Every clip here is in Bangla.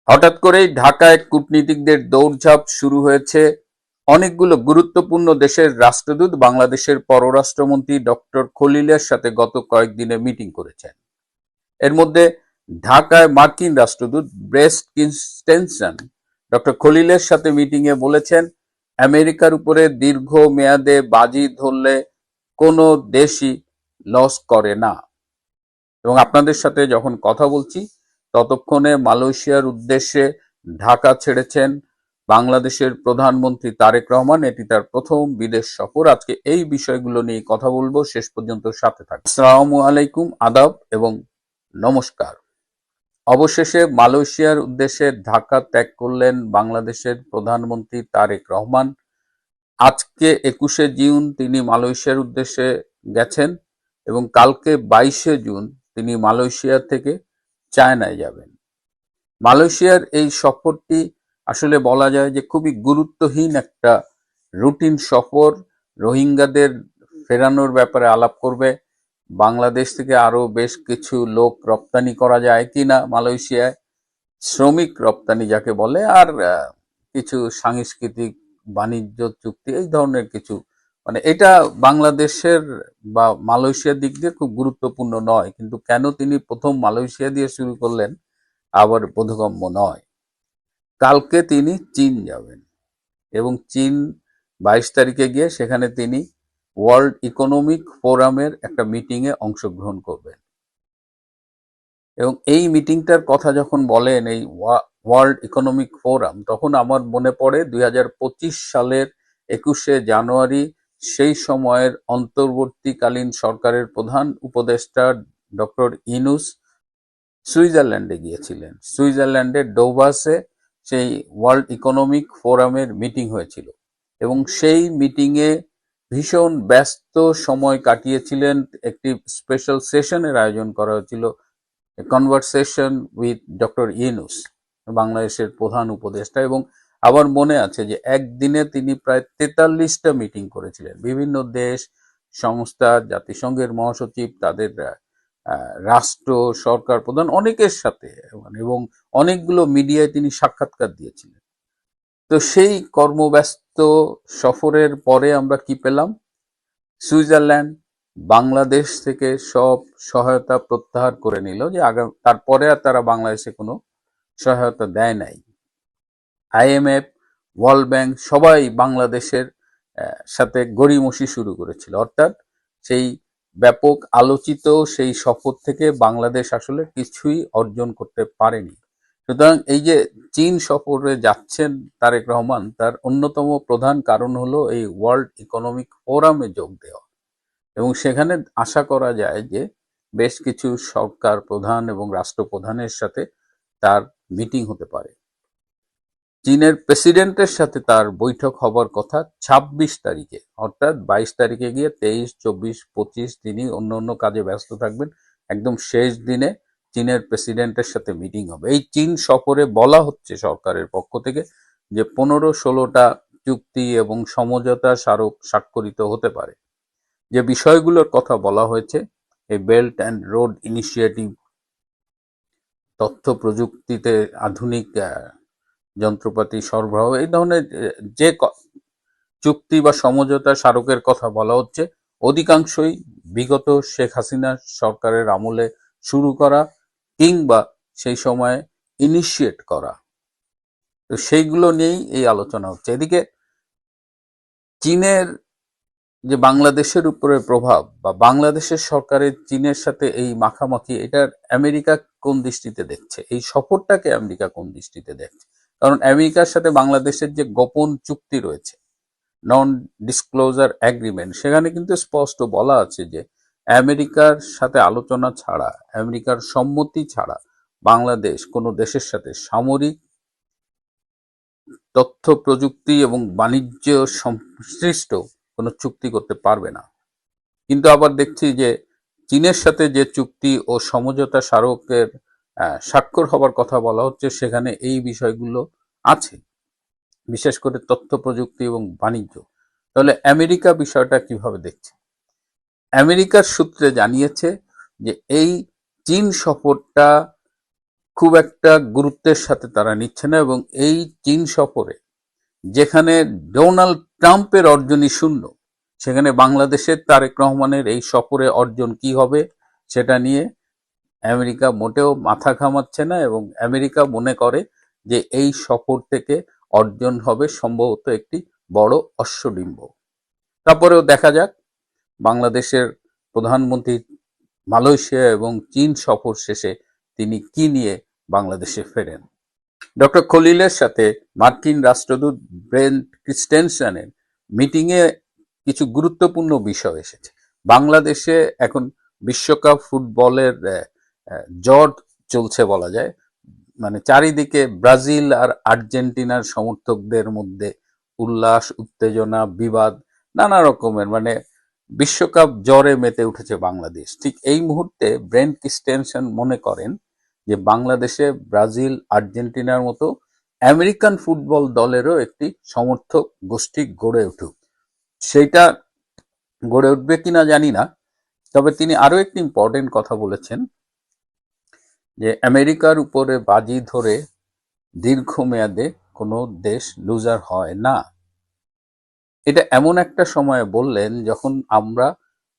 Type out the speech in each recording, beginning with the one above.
হঠাৎ করেই ঢাকায় কূটনীতিকদের দৌড়ঝাঁপ শুরু হয়েছে। অনেকগুলো গুরুত্বপূর্ণ দেশের রাষ্ট্রদূত বাংলাদেশের পররাষ্ট্রমন্ত্রী ডক্টর খলিলের সাথে গত কয়েকদিনে মিটিং করেছেন। এর মধ্যে ঢাকায় মার্কিন রাষ্ট্রদূত ব্রেট ক্রিস্টেনসেন ডক্টর খলিলের সাথে মিটিংয়ে বলেছেন, আমেরিকার উপরে দীর্ঘ মেয়াদে বাজি ধরলে কোনো দেশই লস করে না। এবং আপনাদের সাথে যখন কথা বলছি ততক্ষণে মালয়েশিয়ার উদ্দেশ্যে ঢাকা ছেড়েছেন বাংলাদেশের প্রধানমন্ত্রী তারেক রহমান। এটি তার প্রথম বিদেশ সফর। আজকে এই বিষয়গুলো নিয়ে কথা বলবো, শেষ পর্যন্ত সাথে থাকুন। আসসালামু আলাইকুম, আদাব এবং নমস্কার। অবশেষে মালয়েশিয়ার উদ্দেশ্যে ঢাকা ত্যাগ করলেন বাংলাদেশের প্রধানমন্ত্রী তারেক রহমান। আজকে 21শে জুন তিনি মালয়েশিয়ার উদ্দেশ্যে গেছেন এবং কালকে 22শে জুন তিনি মালয়েশিয়া থেকে চায়নায় যাবেন। মালয়েশিয়ার এই সফরটি আসলে বলা যায় যে খুবই গুরুত্বহীন একটা রুটিন সফর। রোহিঙ্গাদের ফেরানোর ব্যাপারে আলাপ করবে, বাংলাদেশ থেকে আরো বেশ কিছু লোক রপ্তানি করা যায় কিনা মালয়েশিয়ায়, শ্রমিক রপ্তানি যাকে বলে, আর কিছু সাংস্কৃতিক বাণিজ্য চুক্তি, এই ধরনের কিছু। মানে এটা বাংলাদেশের বা মালয়েশিয়ার দিক দিয়ে খুব গুরুত্বপূর্ণ নয়, কিন্তু কেন তিনি প্রথম মালয়েশিয়া দিয়ে শুরু করলেন আবার বোধগম্য নয়। কালকে তিনি চীন যাবেন এবং চীন 22 তারিখে গিয়ে সেখানে তিনি ওয়ার্ল্ড ইকোনমিক ফোরামের একটা মিটিংয়ে অংশগ্রহণ করবেন। এবং এই মিটিংটার কথা যখন বলেন, এই ওয়ার্ল্ড ইকোনমিক ফোরাম, তখন আমার মনে পড়ে 2025 সালের 21শে জানুয়ারি সেই সময়ের অন্তর্বর্তীকালীন সরকারের প্রধান উপদেষ্টা ডক্টর ইউনূস সুইজারল্যান্ডে গিয়েছিলেন। সুইজারল্যান্ডের ডোভাসে সেই ওয়ার্ল্ড ইকোনমিক ফোরামের মিটিং হয়েছিল এবং সেই মিটিংয়ে ভীষণ ব্যস্ত সময় কাটিয়েছিলেন। একটি স্পেশাল সেশনের আয়োজন করা হয়েছিল, কনভারসেশন উইথ ডক্টর ইউনূস, বাংলাদেশের প্রধান উপদেষ্টা। এবং আমার মনে আছে যে একদিনে তিনি প্রায় 43টা মিটিং করেছিলেন বিভিন্ন দেশ, সংস্থা, জাতিসংঘের মহাসচিব, তাদের রাষ্ট্র সরকার প্রধান অনেকের সাথে, এবং অনেকগুলো মিডিয়ায় তিনি সাক্ষাৎকার দিয়েছিলেন। তো সেই কর্মব্যস্ত সফরের পরে আমরা কি পেলাম? সুইজারল্যান্ড বাংলাদেশ থেকে সব সহায়তা প্রত্যাহার করে নিল, যে তারপরে আর তারা বাংলাদেশে কোনো সহায়তা দেয় নাই। আইএমএফ, ওয়ার্ল্ড ব্যাংক সবাই বাংলাদেশের সাথে গড়িমসি শুরু করেছিল। অর্থাৎ সেই ব্যাপক আলোচিত সেই সফর থেকে বাংলাদেশ আসলে কিছুই অর্জন করতে পারেনি। সুতরাং এই যে চীন সফরে যাচ্ছেন তারেক রহমান, তার অন্যতম প্রধান কারণ হলো এই ওয়ার্ল্ড ইকোনমিক ফোরামে যোগ দেওয়া। এবং সেখানে আশা করা যায় যে বেশ কিছু সরকার প্রধান এবং রাষ্ট্রপ্রধানের সাথে তার মিটিং হতে পারে। চীনের প্রেসিডেন্টের সাথে তার বৈঠক হবার কথা 26 তারিখে, অর্থাৎ 22 তারিখে গিয়ে 23, 24, 25 তিনি অন্য অন্য কাজে ব্যস্ত থাকবেন। একদম শেষ দিনে চীনের প্রেসিডেন্টের সাথে মিটিং হবে। এই চীন সফরে বলা হচ্ছে সরকারের পক্ষ থেকে যে 15-16টা চুক্তি এবং সমঝোতা স্মারক স্বাক্ষরিত হতে পারে। যে বিষয়গুলোর কথা বলা হয়েছে, এই বেল্ট অ্যান্ড রোড ইনিশিয়েটিভ, তথ্য প্রযুক্তিতে আধুনিক যন্ত্রপাতি সরবরাহ, এই ধরনের যে চুক্তি বা সমঝোতা স্মারকের কথা বলা হচ্ছে, অধিকাংশই বিগত শেখ হাসিনা সরকারের আমলে শুরু করা কিংবা সেই সময়ে ইনিশিয়েট করা। তো সেইগুলো নিয়েই এই আলোচনা হচ্ছে। এদিকে চীনের যে বাংলাদেশের উপরে প্রভাব বা বাংলাদেশের সরকারের চীনের সাথে এই মাখামাখি, এটার আমেরিকা কোন দৃষ্টিতে দেখছে? এই সফরটাকে আমেরিকা কোন দৃষ্টিতে দেখছে? কারণ আমেরিকার সাথে বাংলাদেশের যে গোপন চুক্তি রয়েছে, নন ডিসক্লোজার এগ্রিমেন্ট, সেখানে কিন্তু স্পষ্ট বলা আছে যে আমেরিকার সাথে আলোচনা ছাড়া, আমেরিকার সম্মতি ছাড়া বাংলাদেশ কোনো দেশের সাথে সামরিক, তথ্য প্রযুক্তি এবং বাণিজ্য সংশ্লিষ্ট কোনো চুক্তি করতে পারবে না। কিন্তু আবার দেখছি যে চীনের সাথে যে চুক্তি ও সমঝোতা স্মারকের স্বাক্ষর হবার কথা বলা হচ্ছে, সেখানে এই বিষয়গুলো আছে, বিশেষ করে তথ্য প্রযুক্তি এবং বাণিজ্য। তাহলে আমেরিকা বিষয়টা কিভাবে দেখছে? আমেরিকার সূত্রে জানিয়েছে যে এই চীন সফরটা খুব একটা গুরুত্বের সাথে তারা নিচ্ছে না, এবং এই চীন সফরে যেখানে ডোনাল্ড ট্রাম্পের অর্জনই শূন্য, সেখানে বাংলাদেশের তারেক রহমানের এই সফরে অর্জন কি হবে সেটা নিয়ে আমেরিকা মোটেও মাথা ঘামাচ্ছে না, এবং আমেরিকা মনে করে যে এই সফর থেকে অর্জন হবে সম্ভবত একটি বড় অশ্বডিম্ব। তারপরেও দেখা যাক বাংলাদেশের প্রধানমন্ত্রী মালয়েশিয়া এবং চীন সফর শেষে তিনি কি নিয়ে বাংলাদেশে ফেরেন। ডক্টর খলিলের সাথে মার্কিন রাষ্ট্রদূত ব্রেন্ট ক্রিস্টেনসেনের মিটিংয়ে কিছু গুরুত্বপূর্ণ বিষয় এসেছে। বাংলাদেশে এখন বিশ্বকাপ ফুটবলের ঝড় চলছে বলা যায়। মানে চারিদিকে ব্রাজিল আর আর্জেন্টিনার সমর্থকদের মধ্যে উল্লাস, উত্তেজনা, বিবাদ, নানা রকমের, মানে বিশ্বকাপ জ্বরে মেতে উঠেছে বাংলাদেশ। ঠিক এই মুহূর্তে ব্রেন্ট ক্রিস্টেনসেন মনে করেন যে বাংলাদেশে ব্রাজিল, আর্জেন্টিনার মতো আমেরিকান ফুটবল দলেরও একটি সমর্থক গোষ্ঠী গড়ে উঠুক। সেইটা গড়ে উঠবে কিনা জানি না, তবে তিনি আরো একটি ইম্পর্টেন্ট কথা বলেছেন যে আমেরিকার উপরে বাজি ধরে দীর্ঘমেয়াদে কোনো দেশ লুজার হয় না। এটা এমন একটা সময়ে বললেন যখন আমরা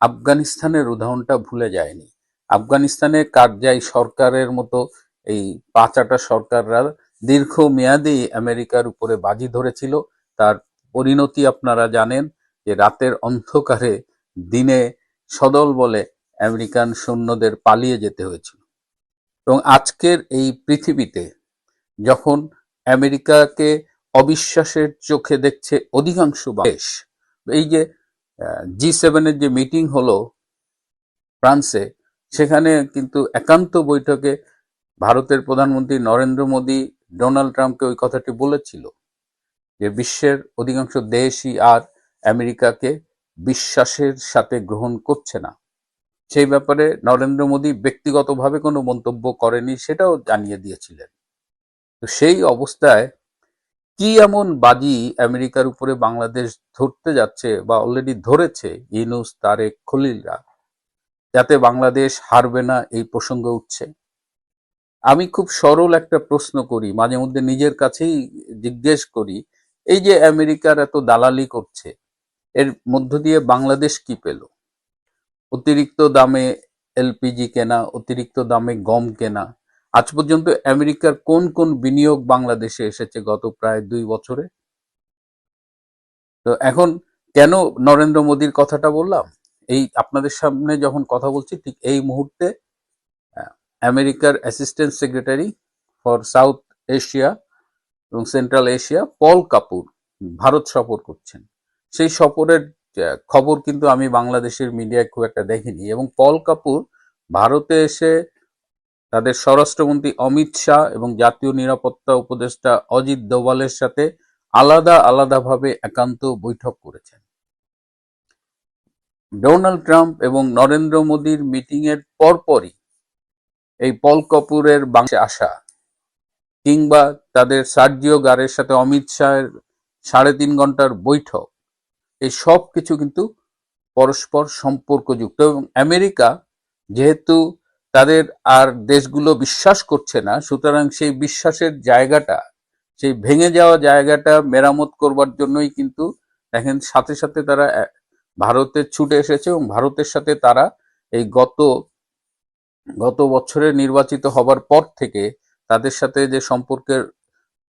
আফগানিস্তানের উদাহরণটা ভুলে যাইনি। আফগানিস্তানে কারজাই সরকারের মতো এই পাঁচাটা সরকাররা দীর্ঘমেয়াদী আমেরিকার উপরে বাজি ধরেছিল। তার পরিণতি আপনারা জানেন যে রাতের অন্ধকারে দিনে সদল বলে আমেরিকান সৈন্যদের পালিয়ে যেতে হয়েছিল। এবং আজকের এই পৃথিবীতে যখন আমেরিকাকে অবিশ্বাসের চোখে দেখছে অধিকাংশ দেশ, এই যে G7-এর যে মিটিং হলো ফ্রান্সে, সেখানে কিন্তু একান্ত বৈঠকে ভারতের প্রধানমন্ত্রী নরেন্দ্র মোদী ডোনাল্ড ট্রাম্পকে ওই কথাটি বলেছিল যে বিশ্বের অধিকাংশ দেশই আর আমেরিকাকে বিশ্বাসের সাথে গ্রহণ করছে না। সেই ব্যাপারে নরেন্দ্র মোদী ব্যক্তিগতভাবে কোনো মন্তব্য করেনি, সেটাও জানিয়ে দিয়েছিলেন। তো সেই অবস্থায় কি এমন বাজি আমেরিকার উপরে বাংলাদেশ ধরতে যাচ্ছে বা অলরেডি ধরেছে ইউনূস, তারেক, খলিলরা, যাতে বাংলাদেশ হারবে না, এই প্রসঙ্গ উঠছে। আমি খুব সরল একটা প্রশ্ন করি, মাঝে মধ্যে নিজের কাছেই জিজ্ঞেস করি, এই যে আমেরিকার এত দালালি করছে, এর মধ্য দিয়ে বাংলাদেশ কি পেল? অতিরিক্ত দামে এলপিজি কেনা, অতিরিক্ত দামে গম কেনা। আজ পর্যন্ত আমেরিকার কোন কোন বিনিয়োগ বাংলাদেশে এসেছে গত প্রায় 2 বছরে? তো এখন কেন নরেন্দ্র মোদীর কথাটা বললাম? এই আপনাদের সামনে যখন কথা বলছি ঠিক এই মুহূর্তে আমেরিকার assistant secretary for south Asia এবং সেন্ট্রাল এশিয়া পল কাপুর ভারত সফর করছেন। সেই সফরের খবর কিন্তু আমি বাংলাদেশের মিডিয়ায় খুব একটা দেখিনি, এবং পল কাপুর ভারতে এসে তাদের স্বরাষ্ট্রমন্ত্রী অমিত শাহ এবং জাতীয় নিরাপত্তা উপদেষ্টা অজিত দোভালের সাথে আলাদা আলাদাভাবে একান্ত বৈঠক করেছেন। ডোনাল্ড ট্রাম্প এবং নরেন্দ্র মোদীর মিটিংয়ের পরপরই এই পল কাপুরের বাংলাদেশে আসা, কিংবা তাদের সার্জিও গারের সাথে অমিত শাহের 3.5 ঘন্টার বৈঠক, এই সব কিছু কিন্তু পরস্পর সম্পর্কযুক্ত। এবং আমেরিকা যেহেতু তাদের আর দেশগুলো বিশ্বাস করছে না, সুতরাং সেই বিশ্বাসের জায়গাটা, সেই ভেঙে যাওয়া জায়গাটা মেরামত করবার জন্যই কিন্তু দেখেন সাথে সাথে তারা ভারতে ছুটে এসেছে, এবং ভারতের সাথে তারা এই গত বছরে নির্বাচিত হবার পর থেকে তাদের সাথে যে সম্পর্কের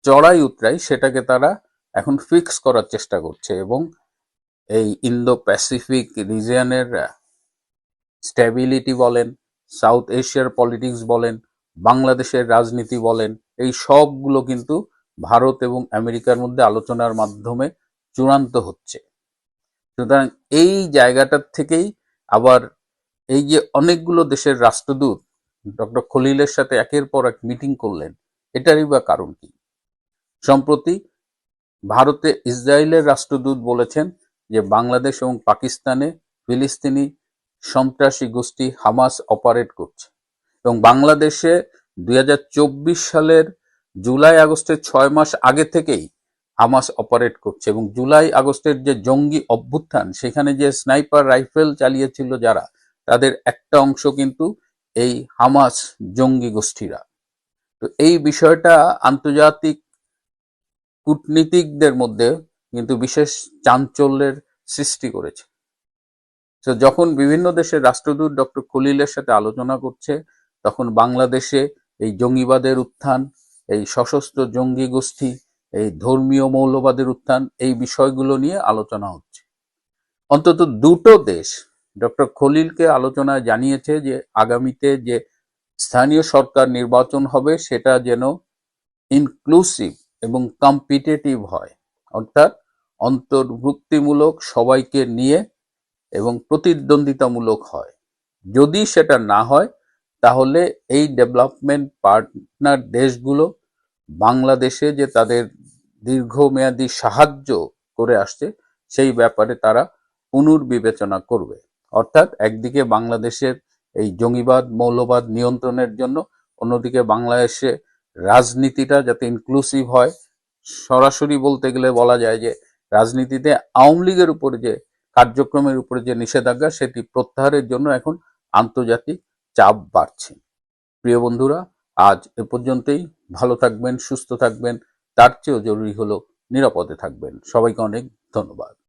চড়াই উতরাই, সেটাকে তারা এখন ফিক্স করার চেষ্টা করছে, এবং এই ইন্দো প্যাসিফিক রিজিয়নের স্ট্যাবিলিটি বলেন, সাউথ এশিয়ার পলিটিক্স বলেন, বাংলাদেশের রাজনীতি বলেন, এই সবগুলো কিন্তু ভারত এবং আমেরিকার মধ্যে আলোচনার মাধ্যমে চূড়ান্ত হচ্ছে। সুতরাং এই জায়গাটার থেকেই আবার এই যে অনেকগুলো দেশের রাষ্ট্রদূত ডক্টর খলিলের সাথে একের পর এক মিটিং করলেন, এটারই বা কারণ কি? সম্প্রতি ভারতে ইসরায়েলের রাষ্ট্রদূত বলেছেন যে বাংলাদেশ এবং পাকিস্তানে ফিলিস্তিনি সন্ত্রাসী গোষ্ঠী হামাস অপারেট করছে, এবং বাংলাদেশে 2024 সালের জুলাই আগস্টের 6 মাস আগে থেকেই হামাস অপারেট করছে, এবং জুলাই আগস্টের যে জঙ্গি অভ্যুত্থান, সেখানে যে স্নাইপার রাইফেল চালিয়েছিল যারা, তাদের একটা অংশ কিন্তু এই হামাস জঙ্গি গোষ্ঠীরা। তো তো এই বিষয়টা আন্তর্জাতিক কূটনীতিকদের মধ্যে কিন্তু বিশেষ চাঞ্চল্যের সৃষ্টি করেছে। তো যখন বিভিন্ন দেশের রাষ্ট্রদূত ডক্টর খলিলের সাথে আলোচনা করছে, তখন বাংলাদেশে এই জঙ্গিবাদের উত্থান, এই সশস্ত্র জঙ্গি গোষ্ঠী, এই ধর্মীয় মৌলবাদের উত্থান, এই বিষয়গুলো নিয়ে আলোচনা হচ্ছে। অন্তত দুটো দেশ ডক্টর খলিলকে আলোচনায় জানিয়েছে যে আগামীতে যে স্থানীয় সরকার নির্বাচন হবে সেটা যেন ইনক্লুসিভ এবং কম্পিটিটিভ হয়, অর্থাৎ অন্তর্ভুক্তিমূলক, সবাইকে নিয়ে এবং প্রতিদ্বন্দ্বিতামূলক হয়। যদি সেটা না হয় তাহলে এই ডেভেলপমেন্ট পার্টনার দেশগুলো বাংলাদেশে যে তাদের দীর্ঘমেয়াদী সাহায্য করে আসছে সেই ব্যাপারে তারা পুনর্বিবেচনা করবে। অর্থাৎ একদিকে বাংলাদেশের এই জঙ্গিবাদ মৌলবাদ নিয়ন্ত্রণের জন্য, অন্যদিকে বাংলাদেশে রাজনীতিটা যাতে ইনক্লুসিভ হয়। সরাসরি বলতে গেলে বলা যায় যে রাজনীতিতে আওয়ামী লীগের উপরে যে কার্যক্রমের উপরে যে নিষেধাজ্ঞা সেটি প্রত্যাহারের জন্য এখন আন্তর্জাতিক চাপ বাড়ছে। প্রিয় বন্ধুরা, আজ এ পর্যন্তই। ভালো থাকবেন, সুস্থ থাকবেন, তার চেয়েও জরুরি হলো নিরাপদে থাকবেন। সবাইকে অনেক ধন্যবাদ।